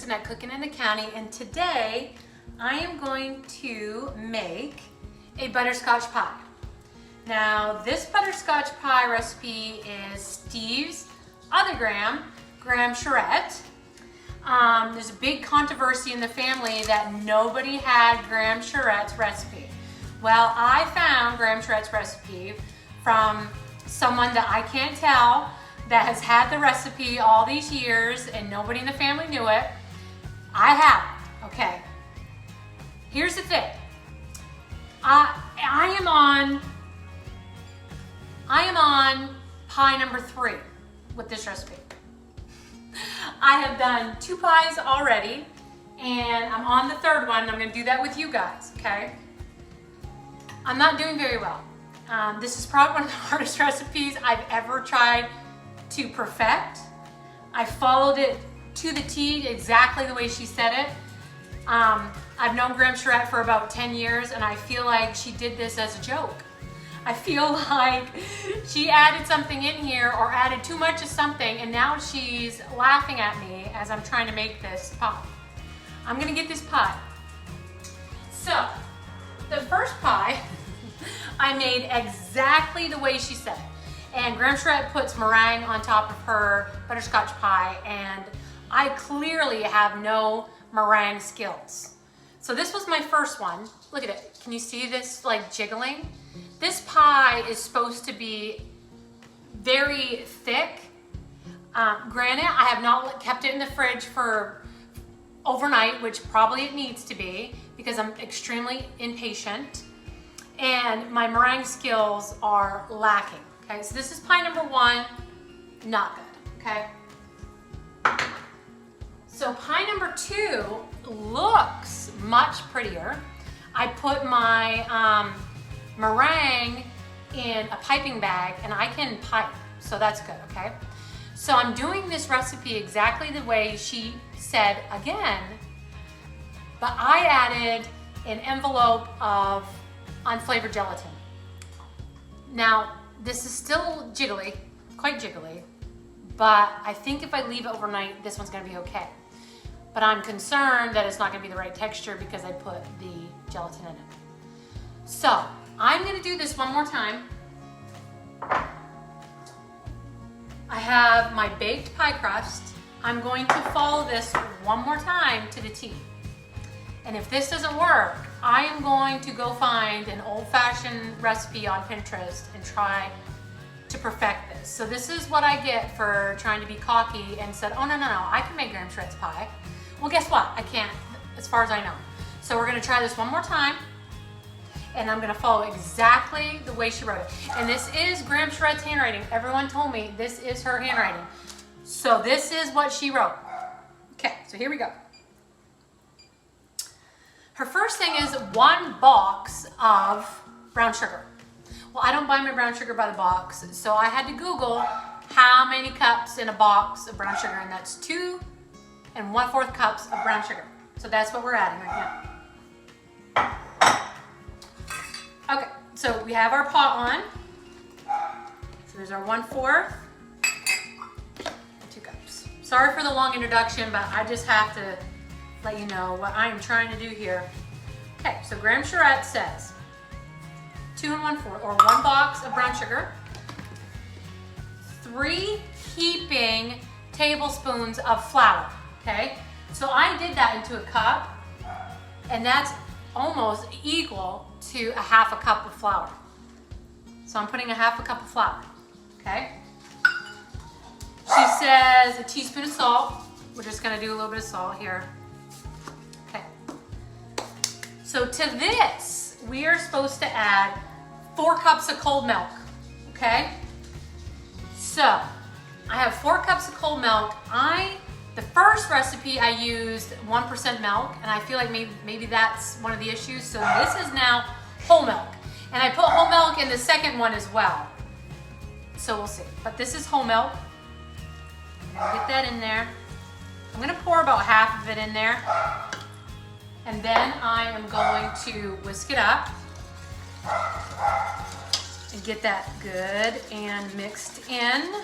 Kristen at Cooking in the County, and today I am going to make a butterscotch pie. Now this butterscotch pie recipe is Steve's other Graham Charette. There's a big controversy in the family that nobody had Graham Charette's recipe. Well, I found Graham Charette's recipe from someone that I can't tell that has had the recipe all these years and nobody in the family knew it. I have it, okay. Here's the thing. I am on pie number 3 with this recipe. I have done 2 pies already and I'm on the 3rd one and I'm gonna do that with you guys, okay? I'm not doing very well. This is probably one of the hardest recipes I've ever tried to perfect. I followed it to the T exactly the way she said it. I've known Graham Charette for about 10 years and I feel like she did this as a joke. I feel like she added something in here or added too much of something and now she's laughing at me as I'm trying to make this pie. I'm gonna get this pie. So, the first pie I made exactly the way she said it. And Graham Charette puts meringue on top of her butterscotch pie and I clearly have no meringue skills. So this was my first one. Look at it. Can you see this like jiggling? This pie is supposed to be very thick. Granted, I have not kept it in the fridge for overnight, which probably it needs to be because I'm extremely impatient and my meringue skills are lacking. Okay, so this is pie number 1, not good, okay? So pie number 2 looks much prettier. I put my meringue in a piping bag and I can pipe, so that's good, okay? So I'm doing this recipe exactly the way she said again, but I added an envelope of unflavored gelatin. Now, this is still jiggly, quite jiggly, but I think if I leave it overnight, this one's gonna be okay. But I'm concerned that it's not gonna be the right texture because I put the gelatin in it. So, I'm gonna do this one more time. I have my baked pie crust. I'm going to follow this one more time to the T. And if this doesn't work, I am going to go find an old-fashioned recipe on Pinterest and try to perfect this. So this is what I get for trying to be cocky and said, oh no, I can make Graham Charette's pie. Well, guess what? I can't, as far as I know. So we're gonna try this one more time and I'm gonna follow exactly the way she wrote it. And this is Graham Charette's handwriting. Everyone told me this is her handwriting. So this is what she wrote. Okay, so here we go. Her first thing is 1 box of brown sugar. Well, I don't buy my brown sugar by the box, so I had to Google how many cups in a box of brown sugar, and that's 2 1/4 cups of brown sugar. So that's what we're adding right now. Okay, so we have our pot on. So there's our 1/4, 2 cups. Sorry for the long introduction, but I just have to let you know what I am trying to do here. Okay, so Graham Charette says 2 1/4 or 1 box of brown sugar, 3 heaping tablespoons of flour, okay? So I did that into a cup and that's almost equal to a 1/2 cup of flour. So I'm putting a 1/2 cup of flour, okay? She says a teaspoon of salt. We're just gonna do a little bit of salt here. Okay. So to this, we are supposed to add 4 cups of cold milk, okay? So, I have 4 cups of cold milk. The first recipe I used 1% milk, and I feel like maybe that's one of the issues. So this is now whole milk. And I put whole milk in the second one as well. So we'll see. But this is whole milk. I'm gonna get that in there. I'm gonna pour about half of it in there. And then I am going to whisk it up and get that good and mixed in.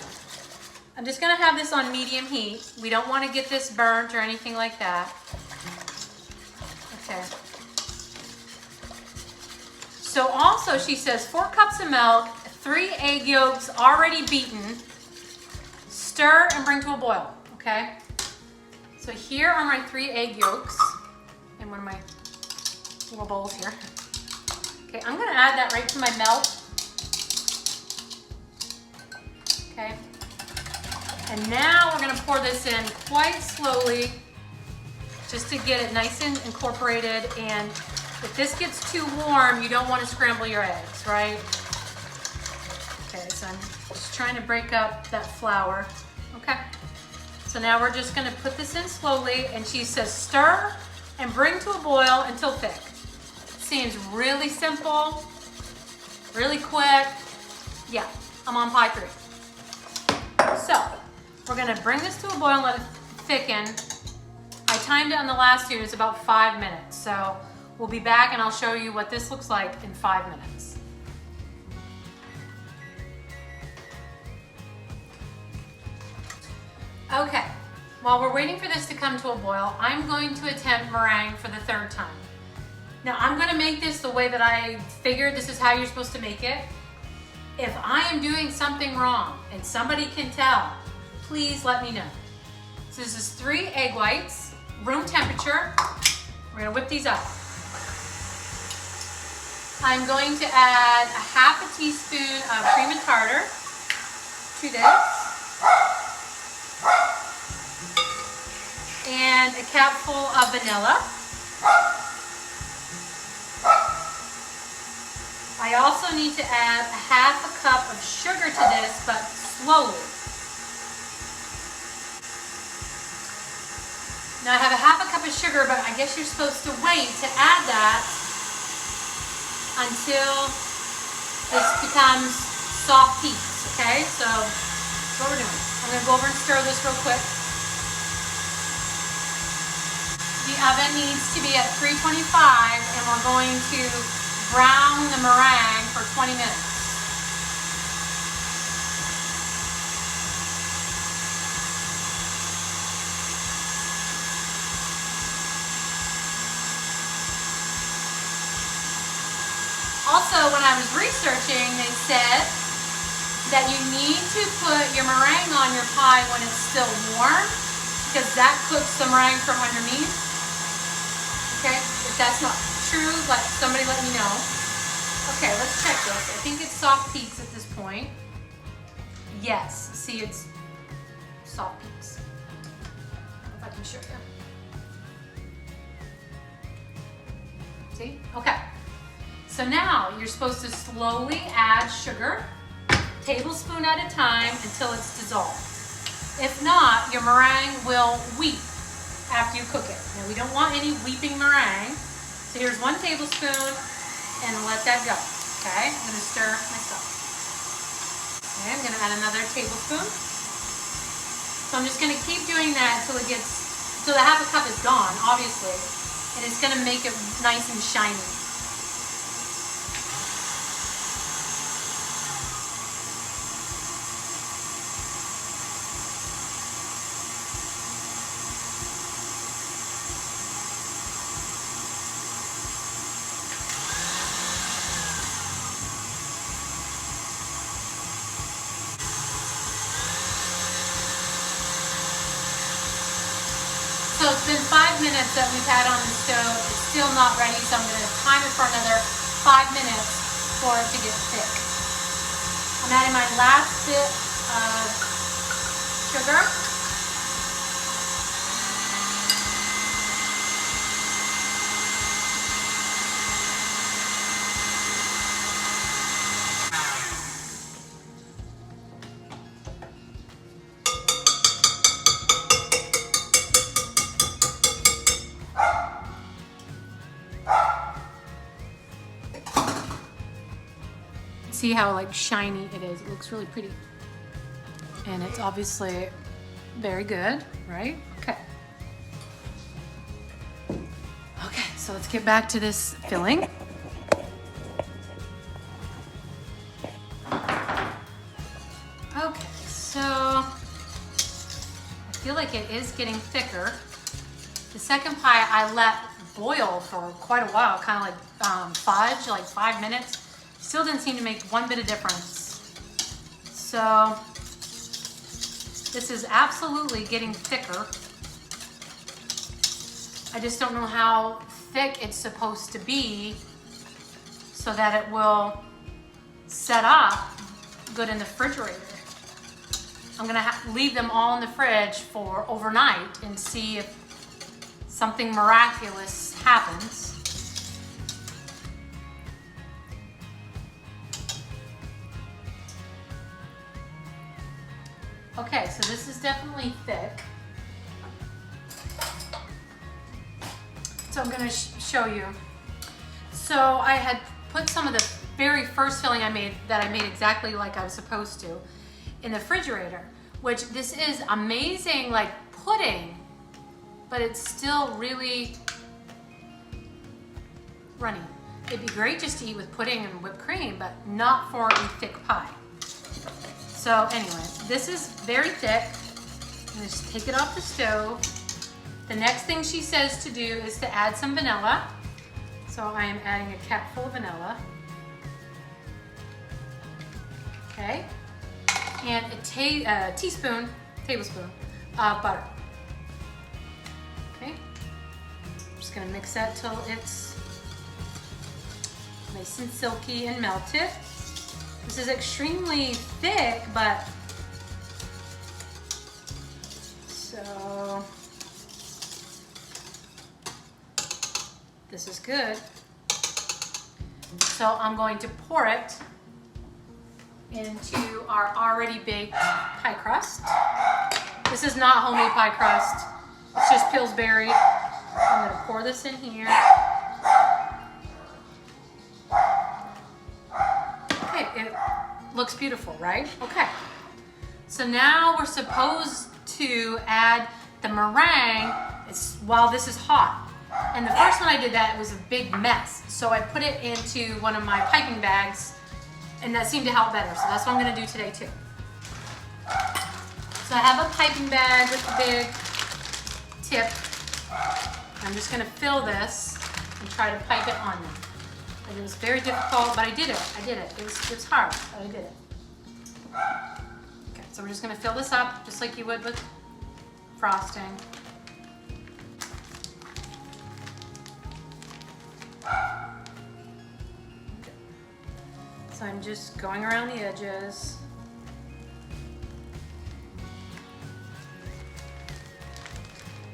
I'm just gonna have this on medium heat. We don't want to get this burnt or anything like that. Okay. So also she says 4 cups of milk, 3 egg yolks already beaten. Stir and bring to a boil, okay? So here are my 3 egg yolks in one of my little bowls here. Okay, I'm gonna add that right to my milk. Okay. And now we're gonna pour this in quite slowly just to get it nice and incorporated. And if this gets too warm, you don't want to scramble your eggs, right? Okay, so I'm just trying to break up that flour. Okay, so now we're just gonna put this in slowly, and she says stir and bring to a boil until thick. Seems really simple, really quick. Yeah, I'm on pie 3. So we're gonna bring this to a boil and let it thicken. I timed it on the last two, it's about 5 minutes. So we'll be back and I'll show you what this looks like in 5 minutes. Okay, while we're waiting for this to come to a boil, I'm going to attempt meringue for the 3rd time. Now I'm gonna make this the way that I figured this is how you're supposed to make it. If I am doing something wrong and somebody can tell, please let me know. So this is 3 egg whites, room temperature. We're gonna whip these up. I'm going to add a half a teaspoon of cream and tartar to this. And a capful of vanilla. I also need to add a half a cup of sugar to this, but slowly. Now I have a half a cup of sugar, but I guess you're supposed to wait to add that until this becomes soft peaks, okay? So that's what we're doing. I'm gonna go over and stir this real quick. The oven needs to be at 325, and we're going to brown the meringue for 20 minutes. Also, when I was researching, they said that you need to put your meringue on your pie when it's still warm, because that cooks the meringue from underneath. Okay, if that's not true, somebody let me know. Okay, let's check this. I think it's soft peaks at this point. Yes, see, it's soft peaks. If I can show you. See? Okay. So now you're supposed to slowly add sugar, tablespoon at a time, until it's dissolved. If not, your meringue will weep after you cook it. Now we don't want any weeping meringue. So here's 1 tablespoon, and let that go. Okay, I'm gonna stir my stuff. Okay, I'm gonna add another tablespoon. So I'm just gonna keep doing that until the half a cup is gone, obviously, and it's gonna make it nice and shiny. So it's been 5 minutes that we've had on the stove. It's still not ready, so I'm going to time it for another 5 minutes for it to get thick. I'm adding my last bit of sugar. See how like shiny it is. It looks really pretty. And it's obviously very good, right? Okay. Okay, so let's get back to this filling. Okay, so feel like it is getting thicker. The second pie I let boil for quite a while, kind of like fudge, like 5 minutes. Still didn't seem to make one bit of difference. So this is absolutely getting thicker. I just don't know how thick it's supposed to be so that it will set up good in the refrigerator. I'm gonna leave them all in the fridge for overnight and see if something miraculous happens. Okay, so this is definitely thick. So I'm gonna show you. So I had put some of the very first filling I made exactly like I was supposed to in the refrigerator, which this is amazing, like pudding, but it's still really runny. It'd be great just to eat with pudding and whipped cream, but not for a thick pie. So anyway, this is very thick. I'm gonna just take it off the stove. The next thing she says to do is to add some vanilla. So I am adding a capful of vanilla. Okay. And a tablespoon of butter. Okay. I'm just gonna mix that till it's nice and silky and melted. This is extremely thick, but so this is good. So I'm going to pour it into our already baked pie crust. This is not homemade pie crust. It's just Pillsbury. I'm gonna pour this in here. Okay, it looks beautiful, right? Okay. So now we're supposed to add the meringue while this is hot. And the first time I did that, it was a big mess. So I put it into one of my piping bags, and that seemed to help better. So that's what I'm gonna do today too. So I have a piping bag with a big tip. I'm just gonna fill this and try to pipe it on them. And it was very difficult, but I did it. It was hard, but I did it. Okay, so we're just gonna fill this up just like you would with frosting. Okay. So I'm just going around the edges.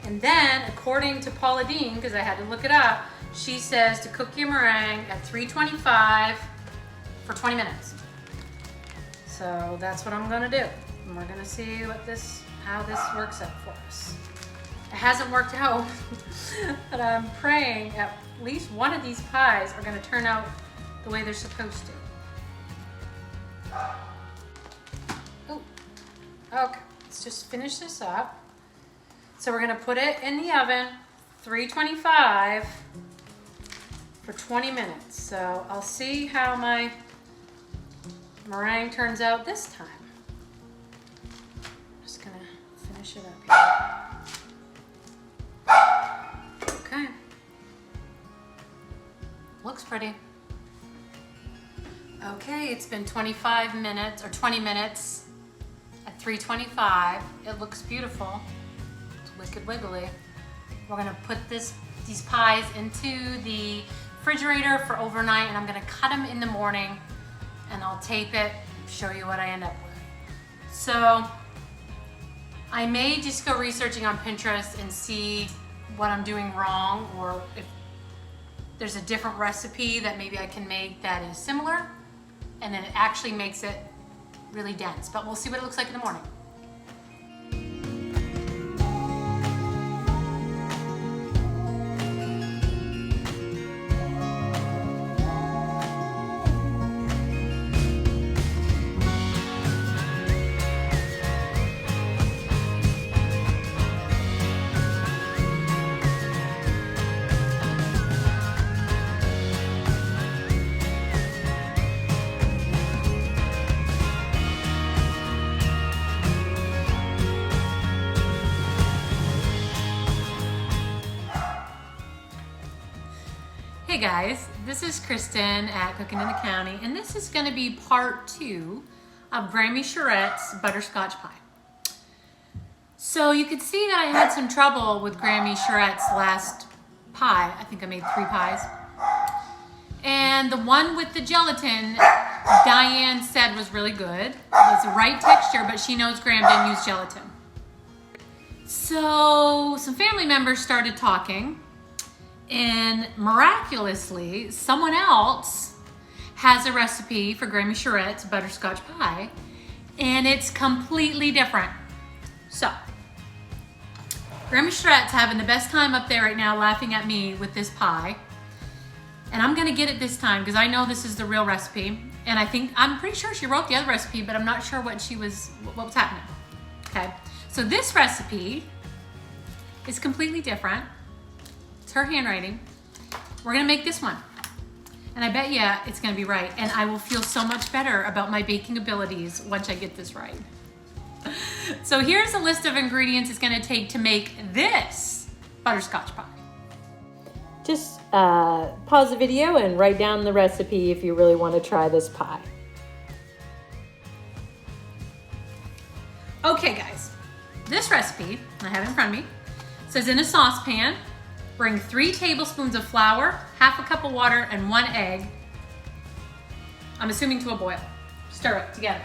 And then, according to Paula Deen, because I had to look it up, she says to cook your meringue at 325 for 20 minutes. So that's what I'm gonna do. And we're gonna see how this works out for us. It hasn't worked out, but I'm praying at least one of these pies are gonna turn out the way they're supposed to. Oh, okay, let's just finish this up. So we're gonna put it in the oven, 325 for 20 minutes. So I'll see how my meringue turns out this time. Just gonna finish it up here. Okay. Looks pretty. Okay, it's been 25 minutes or 20 minutes at 325. It looks beautiful. Wicked wiggly. We're gonna put these pies into the refrigerator for overnight, and I'm gonna cut them in the morning, and I'll tape it, show you what I end up with. So I may just go researching on Pinterest and see what I'm doing wrong, or if there's a different recipe that maybe I can make that is similar, and then it actually makes it really dense. But we'll see what it looks like in the morning. Hey guys, this is Kristen at Cooking in the County, and this is going to be part 2 of Grammy Charette's Butterscotch Pie. So you could see that I had some trouble with Grammy Charette's last pie. I think I made 3 pies. And the one with the gelatin, Diane said was really good. It was the right texture, but she knows Graham didn't use gelatin. So some family members started talking, and miraculously, someone else has a recipe for Grammy Charette's butterscotch pie, and it's completely different. So, Grammy Charette's having the best time up there right now laughing at me with this pie. And I'm gonna get it this time because I know this is the real recipe. And I'm pretty sure she wrote the other recipe, but I'm not sure what was happening. Okay, so this recipe is completely different. It's her handwriting. We're gonna make this one. And I bet you it's gonna be right. And I will feel so much better about my baking abilities once I get this right. So here's a list of ingredients it's gonna take to make this butterscotch pie. Just pause the video and write down the recipe if you really want to try this pie. Okay guys, this recipe, I have it in front of me, says in a saucepan, bring 3 tablespoons of flour, half a cup of water, and 1 egg. I'm assuming to a boil. Stir it together.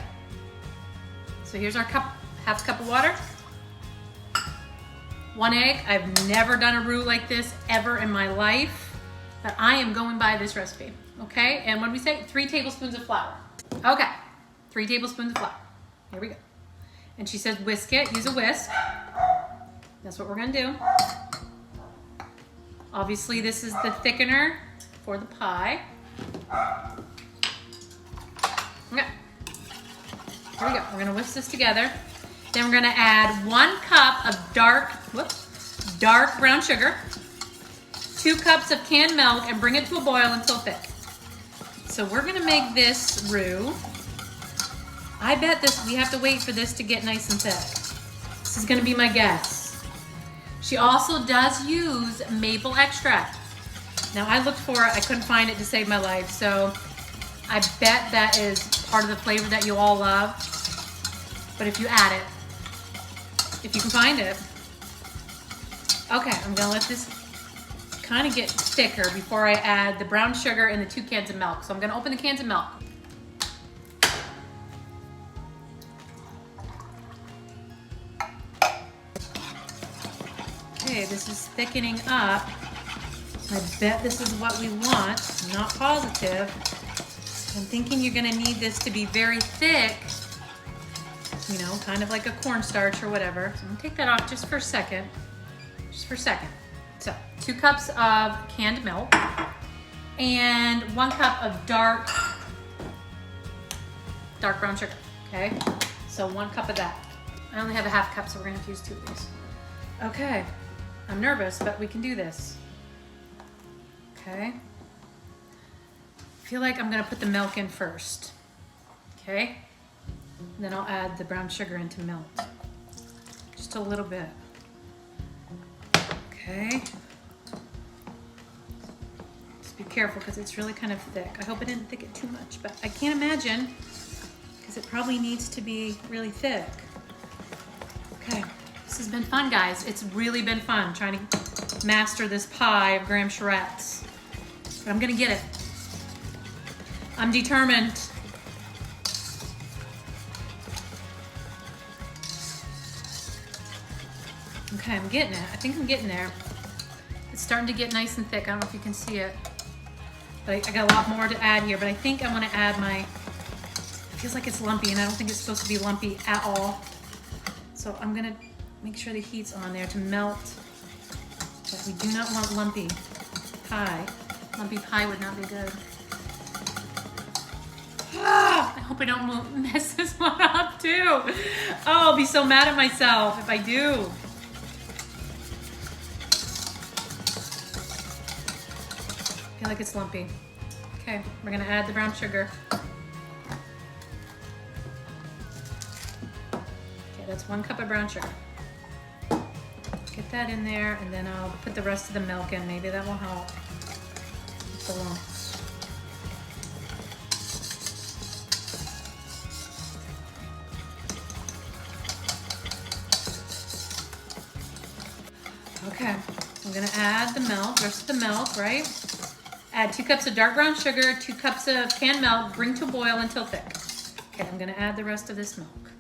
So here's our half a cup of water, 1 egg. I've never done a roux like this ever in my life, but I am going by this recipe, okay? And what did we say? 3 tablespoons of flour. Okay, 3 tablespoons of flour. Here we go. And she says whisk it, use a whisk. That's what we're gonna do. Obviously, this is the thickener for the pie. Okay, here we go. We're gonna whisk this together. Then we're gonna add 1 cup of dark brown sugar, 2 cups of canned milk, and bring it to a boil until thick. So we're gonna make this roux. I bet we have to wait for this to get nice and thick. This is gonna be my guess. She also does use maple extract. Now I looked for it, I couldn't find it to save my life, so I bet that is part of the flavor that you all love. But if you add it, if you can find it. Okay, I'm gonna let this kind of get thicker before I add the brown sugar and the 2 cans of milk. So I'm gonna open the cans of milk. Okay, this is thickening up. I bet this is what we want. I'm not positive. I'm thinking you're gonna need this to be very thick, you know, kind of like a cornstarch or whatever. So I'm gonna take that off just for a second. So 2 cups of canned milk and 1 cup of dark brown sugar, okay? So 1 cup of that. I only have a half cup, so we're gonna have to use 2 of these. Okay, I'm nervous, but we can do this. Okay. I feel like I'm gonna put the milk in first, okay? And then I'll add the brown sugar into milk. Just a little bit. Okay. Just be careful because it's really kind of thick. I hope I didn't thicken it too much, but I can't imagine because it probably needs to be really thick. Okay, this has been fun, guys. It's really been fun trying to master this pie of Graham Charette's. But I'm gonna get it. I'm determined. Okay, I'm getting it. I think I'm getting there. It's starting to get nice and thick. I don't know if you can see it. But I got a lot more to add here. But I think I want to add it feels like it's lumpy, and I don't think it's supposed to be lumpy at all. So I'm going to make sure the heat's on there to melt. But we do not want lumpy pie. Lumpy pie would not be good. I hope I don't mess this one up too. Oh, I'll be so mad at myself if I do. I feel like it's lumpy. Okay, we're gonna add the brown sugar. Okay, that's 1 cup of brown sugar. Get that in there, and then I'll put the rest of the milk in. Maybe that will help. the lumps. Okay, I'm gonna add the milk, rest of the milk, right? Add 2 cups of dark brown sugar, 2 cups of canned milk, bring to a boil until thick. Okay, I'm gonna add the rest of this milk.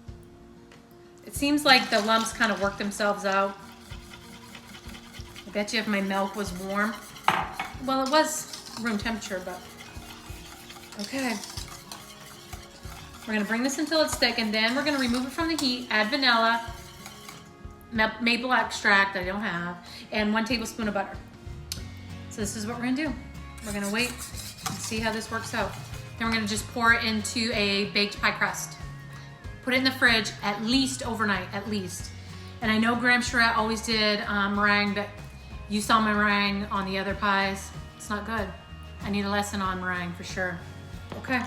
It seems like the lumps kind of work themselves out. I bet you if my milk was warm, well, it was room temperature, but okay. We're gonna bring this until it's thick, and then we're gonna remove it from the heat, add vanilla, maple extract that I don't have, and 1 tablespoon of butter. So this is what we're gonna do. We're gonna wait and see how this works out. Then we're gonna just pour it into a baked pie crust. Put it in the fridge at least overnight, at least. And I know Graham Charette always did meringue, but you saw my meringue on the other pies. It's not good. I need a lesson on meringue for sure. Okay,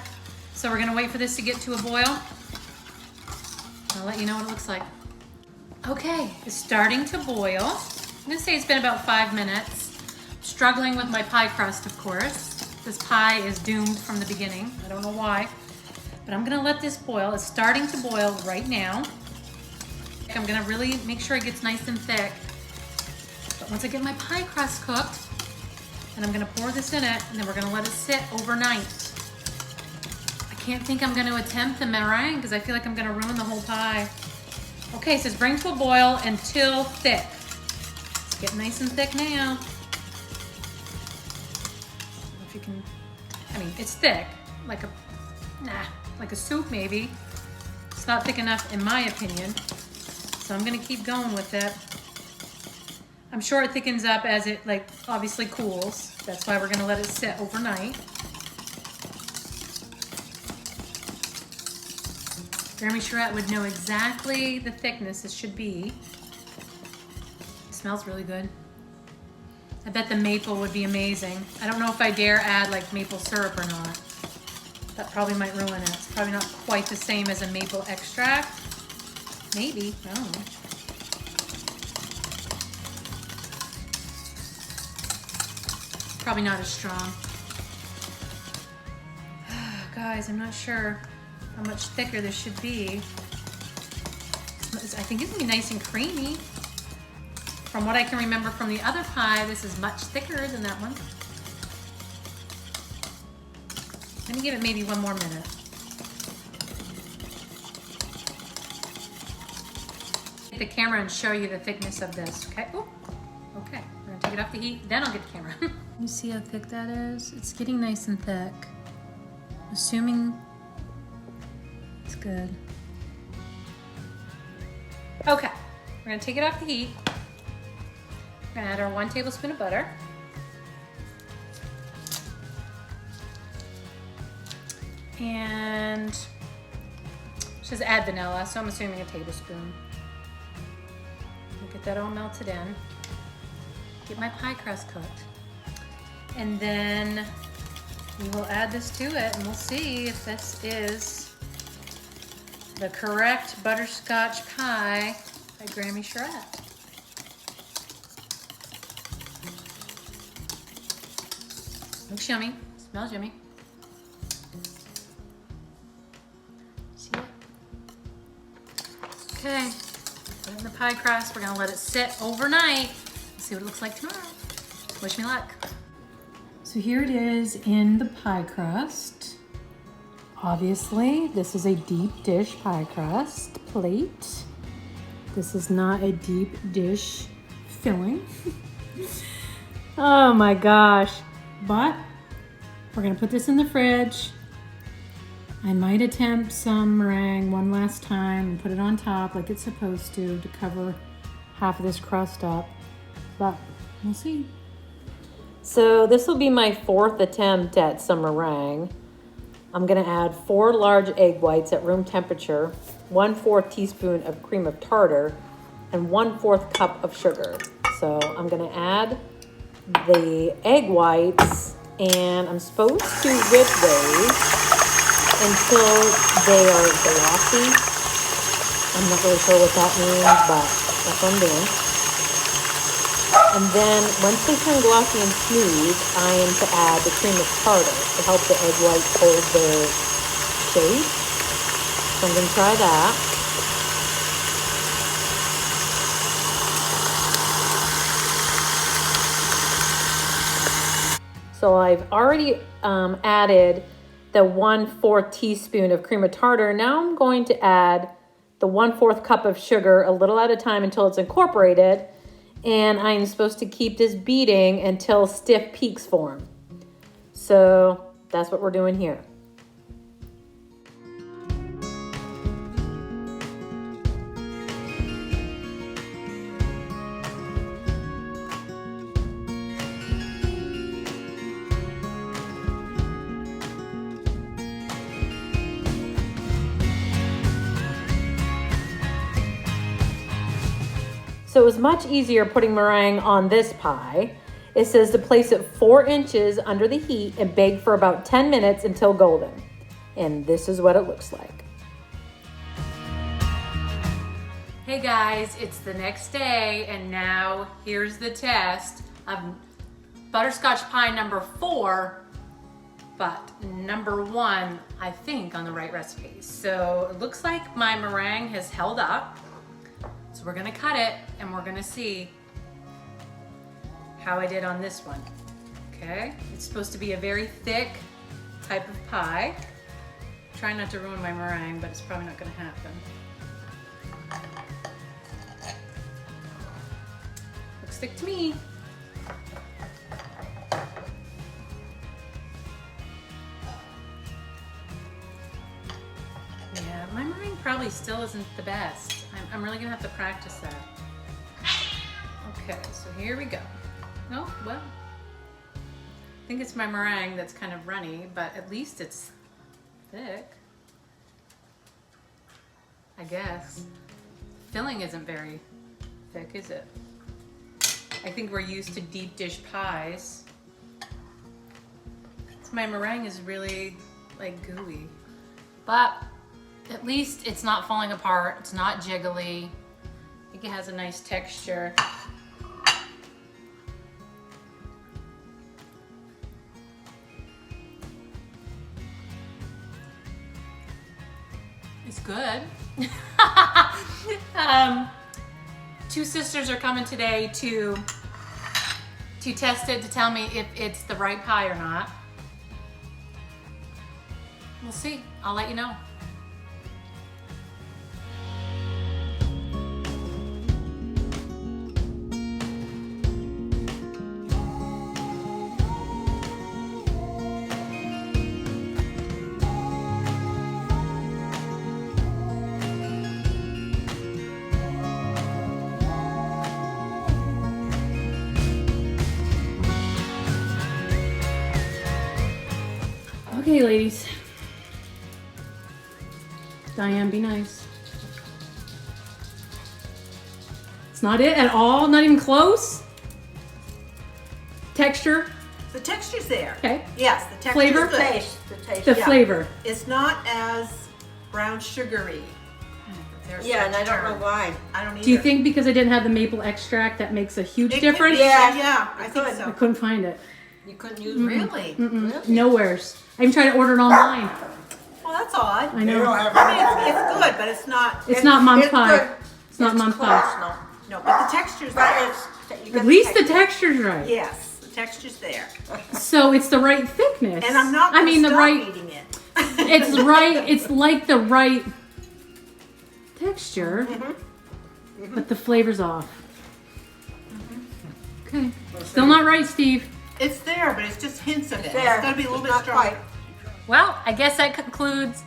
so we're gonna wait for this to get to a boil. I'll let you know what it looks like. Okay, it's starting to boil. I'm gonna say it's been about 5 minutes. Struggling with my pie crust, of course. This pie is doomed from the beginning. I don't know why, but I'm gonna let this boil. It's starting to boil right now. I'm gonna really make sure it gets nice and thick. But once I get my pie crust cooked, and I'm gonna pour this in it, and then we're gonna let it sit overnight. I can't think I'm gonna attempt the meringue because I feel like I'm gonna ruin the whole pie. Okay, it says bring to a boil until thick. It's getting nice and thick now. If you can, I mean, it's thick, like a soup maybe. It's not thick enough in my opinion. So I'm gonna keep going with it. I'm sure it thickens up as it obviously cools. That's why we're gonna let it sit overnight. Grandma Charette would know exactly the thickness it should be. It smells really good. I bet the maple would be amazing. I don't know if I dare add maple syrup or not. That probably might ruin it. It's probably not quite the same as a maple extract. Maybe, I don't know. Probably not as strong. Guys, I'm not sure how much thicker this should be. I think it's gonna be nice and creamy. From what I can remember from the other pie, this is much thicker than that one. Let me give it maybe 1 more minute. Get the camera and show you the thickness of this, okay? Oh, okay, we're gonna take it off the heat, then I'll get the camera. You see how thick that is? It's getting nice and thick. Assuming it's good. Okay, we're gonna take it off the heat. We're gonna add our 1 tablespoon of butter. And it says add vanilla, so I'm assuming a tablespoon. We'll get that all melted in. Get my pie crust cooked. And then we will add this to it and we'll see if this is the correct butterscotch pie by Grandma Charette. Looks yummy, smells yummy. See it? Okay, put it in the pie crust. We're gonna let it sit overnight. Let's see what it looks like tomorrow. Wish me luck. So here it is in the pie crust. Obviously, this is a deep dish pie crust plate. This is not a deep dish filling. Oh my gosh. But we're gonna put this in the fridge. I might attempt some meringue one last time and put it on top like it's supposed to cover half of this crust up, but we'll see. So this will be my 4th attempt at some meringue. I'm gonna add 4 large egg whites at room temperature, 1/4 teaspoon of cream of tartar, and 1/4 cup of sugar. So I'm gonna add the egg whites, and I'm supposed to whip those until they are glossy. I'm not really sure what that means, but that's what I'm doing. And then once they turn glossy and smooth, I am to add the cream of tartar to help the egg whites hold their shape. So I'm going to try that. So I've already added the 1/4 teaspoon of cream of tartar. Now I'm going to add the 1/4 cup of sugar a little at a time until it's incorporated. And I'm supposed to keep this beating until stiff peaks form. So that's what we're doing here. So it was much easier putting meringue on this pie. It says to place it 4 inches under the heat and bake for about 10 minutes until golden. And this is what it looks like. Hey guys, it's the next day and now here's the test of butterscotch pie number 4, but number 1, I think, on the right recipe. So it looks like my meringue has held up. So we're gonna cut it and we're gonna see how I did on this one. Okay, it's supposed to be a very thick type of pie. Try not to ruin my meringue, but it's probably not gonna happen. Looks thick to me. Yeah, my meringue probably still isn't the best. I'm really gonna have to practice that. Okay, so here we go. Oh, well, I think it's my meringue that's kind of runny, but at least it's thick, I guess. Filling isn't very thick, is it? I think we're used to deep dish pies. So my meringue is really like gooey, but at least it's not falling apart. It's not jiggly. I think it has a nice texture. It's good. 2 sisters are coming today to test it, to tell me if it's the right pie or not. We'll see. I'll let you know. Okay, ladies. Diane, be nice. It's not it at all? Not even close? Texture? The texture's there. Okay. Yes, the texture's Flavor? good. The flavor. It's not as brown sugary. There's Yeah, and such I a don't know term. why. I don't either. Do you think because I didn't have the maple extract that makes a huge It could difference? be, Yeah. yeah, I think I so. couldn't find it. You couldn't use Really? Really? Nowheres. I'm trying to order it online. Well, that's odd. I know. I mean, it's good, but it's not. It's not mom's it's pie. good. It's not mom's pie. close, No, but the texture's no. But there. it's you At got least the texture. texture's right. Yes, the texture's there. So it's the right thickness. And I'm not I gonna mean the stop right. eating it. It's right. It's like the right texture, but the flavor's off. Okay. Still not right, Steve. It's there, but it's just hints of it. there. It's gotta be a little It's bit not stronger. quite. Well, I guess that concludes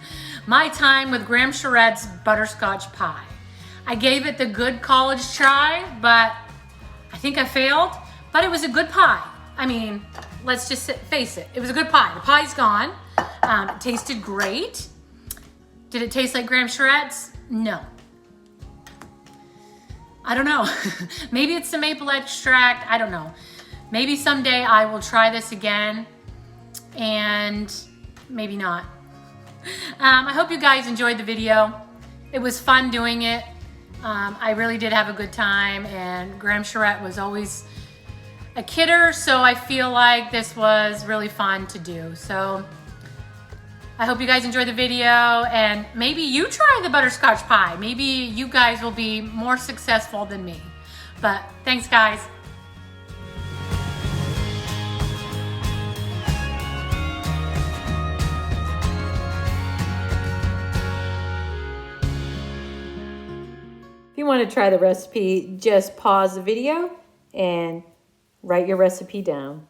my time with Graham Charette's butterscotch pie. I gave it the good college try, but I think I failed. But it was a good pie. I mean, let's just face it. It was a good pie. The pie's gone. It tasted great. Did it taste like Graham Charette's? No. I don't know. Maybe it's the maple extract. I don't know. Maybe someday I will try this again, and maybe not. I hope you guys enjoyed the video. It was fun doing it. I really did have a good time, and Graham Charette was always a kidder, so I feel like this was really fun to do. So I hope you guys enjoyed the video, and maybe you try the butterscotch pie. Maybe you guys will be more successful than me. But thanks, guys. If you want to try the recipe, just pause the video and write your recipe down.